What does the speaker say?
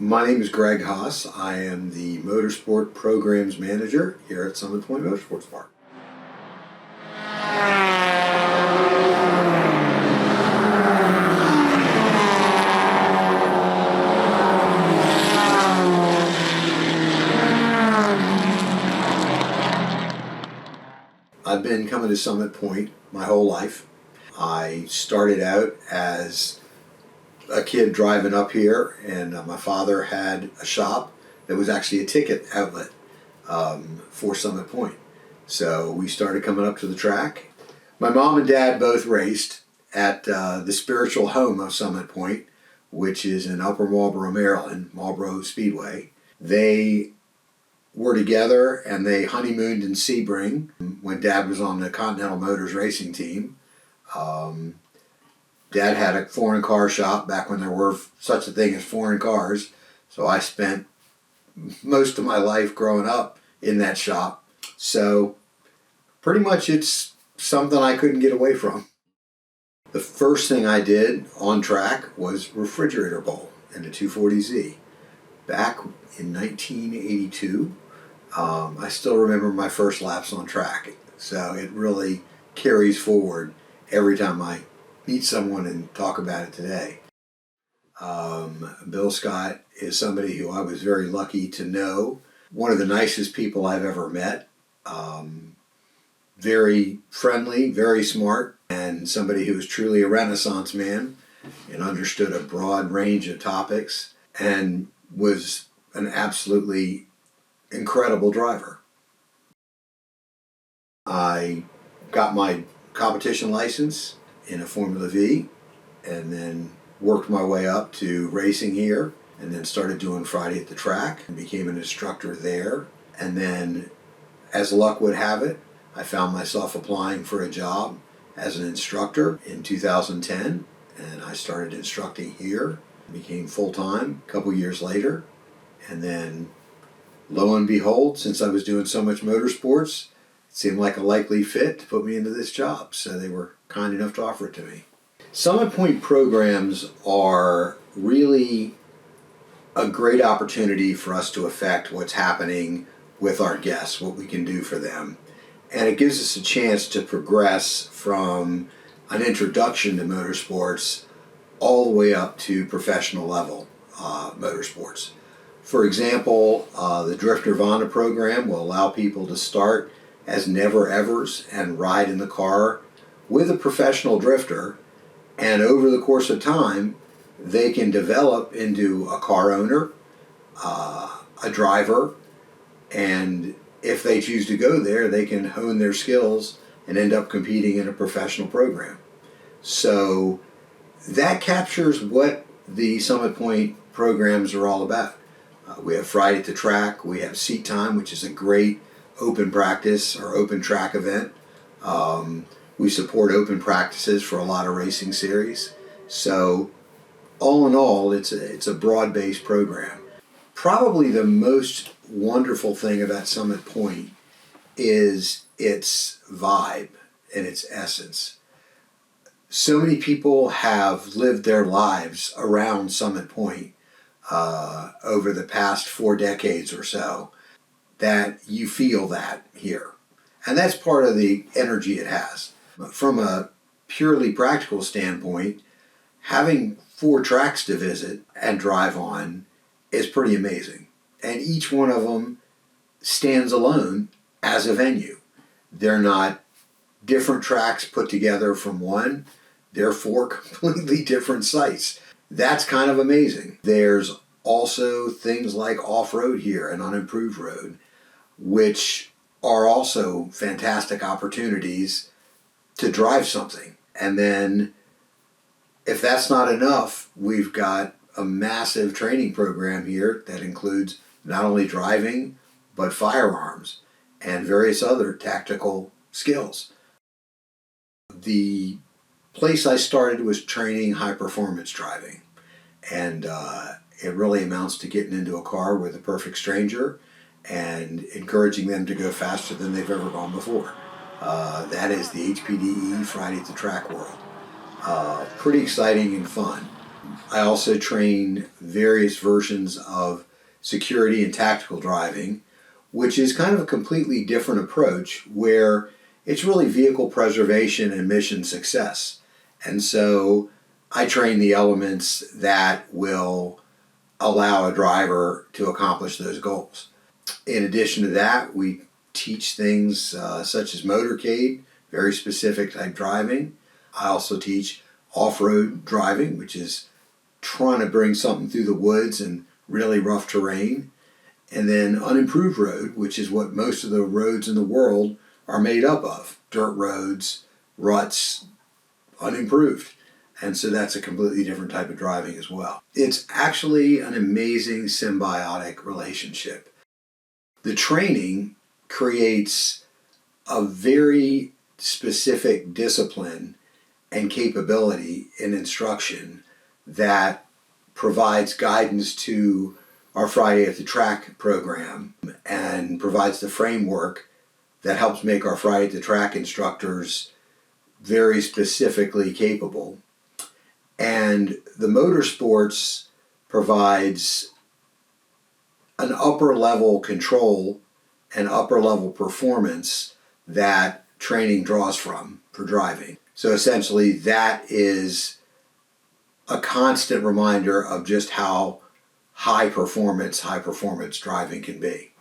My name is Greg Haas. I am the Motorsport Programs Manager here at Point Motorsport Park. I've been coming to Summit Point my whole life. I started out as a kid driving up here, and my father had a shop that was actually a ticket outlet for Summit Point. So we started coming up to the track. My mom and dad both raced at the spiritual home of Summit Point, which is in Upper Marlboro, Maryland, Marlboro Speedway. They were together and they honeymooned in Sebring when Dad was on the Continental Motors racing team. Dad had a foreign car shop back when there were such a thing as foreign cars. So I spent most of my life growing up in that shop. So pretty much it's something I couldn't get away from. The first thing I did on track was refrigerator bowl in the 240Z. Back in 1982, I still remember my first laps on track. So it really carries forward every time I meet someone and talk about it today. Bill Scott is somebody who I was very lucky to know. One of the nicest people I've ever met. Very friendly, very smart, and somebody who was truly a Renaissance man and understood a broad range of topics and was an absolutely incredible driver. I got my competition license in a Formula V and then worked my way up to racing here and then started doing Friday at the track and became an instructor there. And then, as luck would have it, I found myself applying for a job as an instructor in 2010, and I started instructing here, became full-time a couple years later, and then lo and behold, since I was doing so much motorsports, it seemed like a likely fit to put me into this job, so they were kind enough to offer it to me. Summit Point programs are really a great opportunity for us to affect what's happening with our guests, what we can do for them. And it gives us a chance to progress from an introduction to motorsports all the way up to professional level motorsports. For example, the Drift Nirvana program will allow people to start as never-evers and ride in the car with a professional drifter, and over the course of time, they can develop into a car owner, a driver, and if they choose to go there, they can hone their skills and end up competing in a professional program. So that captures what the Summit Point programs are all about. We have Friday at the Track, we have Seat Time, which is a great open practice or open track event. We support open practices for a lot of racing series. So all in all, it's a broad-based program. Probably the most wonderful thing about Summit Point is its vibe and its essence. So many people have lived their lives around Summit Point over the past 4 decades or so that you feel that here. And that's part of the energy it has. From a purely practical standpoint, having 4 tracks to visit and drive on is pretty amazing. And each one of them stands alone as a venue. They're not different tracks put together from one. They're 4 completely different sites. That's kind of amazing. There's also things like off-road here and unimproved road, which are also fantastic opportunities to drive something. And then if that's not enough, we've got a massive training program here that includes not only driving, but firearms and various other tactical skills. The place I started was training high-performance driving, and it really amounts to getting into a car with a perfect stranger and encouraging them to go faster than they've ever gone before. That is the HPDE Friday at the Track world. Pretty exciting and fun. I also train various versions of security and tactical driving, which is kind of a completely different approach where it's really vehicle preservation and mission success. And so I train the elements that will allow a driver to accomplish those goals. In addition to that, we teach things such as motorcade, very specific type driving. I also teach off-road driving, which is trying to bring something through the woods and really rough terrain. And then unimproved road, which is what most of the roads in the world are made up of. Dirt roads, ruts, unimproved. And so that's a completely different type of driving as well. It's actually an amazing symbiotic relationship. The training creates a very specific discipline and capability in instruction that provides guidance to our Friday at the Track program and provides the framework that helps make our Friday at the Track instructors very specifically capable. And the motorsports provides an upper level control and upper level performance that training draws from for driving. So essentially that is a constant reminder of just how high performance driving can be.